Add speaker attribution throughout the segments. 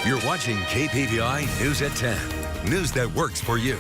Speaker 1: You're watching KPVI News at 10. News that works for you.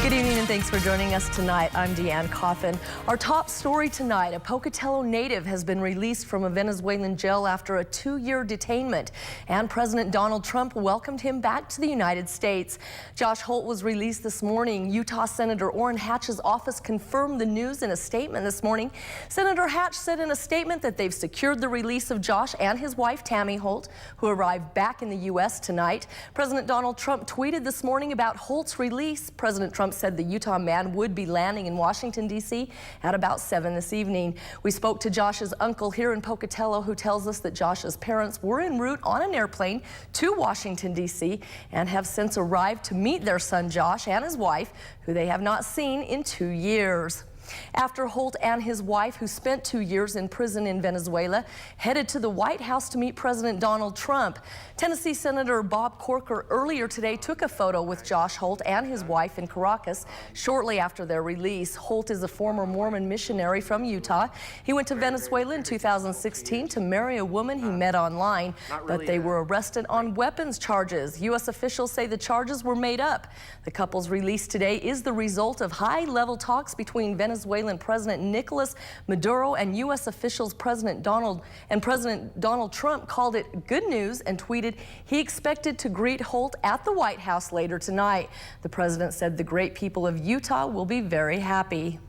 Speaker 2: Good evening and thanks for joining us tonight. I'm Deanne Coffin. Our top story tonight, a Pocatello native has been released from a Venezuelan jail after a 2-year detainment, and President Donald Trump welcomed him back to the United States. Josh Holt was released this morning. Utah Senator Orrin Hatch's office confirmed the news in a statement this morning. Senator Hatch said in a statement that they've secured the release of Josh and his wife Tammy Holt, who arrived back in the U.S. tonight. President Donald Trump tweeted this morning about Holt's release. President Trump said the Utah man would be landing in Washington, D.C. at about 7 this evening. We spoke to Josh's uncle here in Pocatello, who tells us that Josh's parents were en route on an airplane to Washington, D.C. and have since arrived to meet their son Josh and his wife, who they have not seen in 2 years. After Holt and his wife, who spent 2 years in prison in Venezuela, headed to the White House to meet President Donald Trump. Tennessee Senator Bob Corker earlier today took a photo with Josh Holt and his wife in Caracas shortly after their release. Holt is a former Mormon missionary from Utah. He went to Venezuela in 2016 to marry a woman he met online, but they were arrested on weapons charges. U.S. officials say the charges were made up. The couple's release today is the result of high-level talks between Venezuelan President Nicolas Maduro and U.S. officials. President Donald Trump called it good news and tweeted he expected to greet Holt at the White House later tonight. The president said the great people of Utah will be very happy.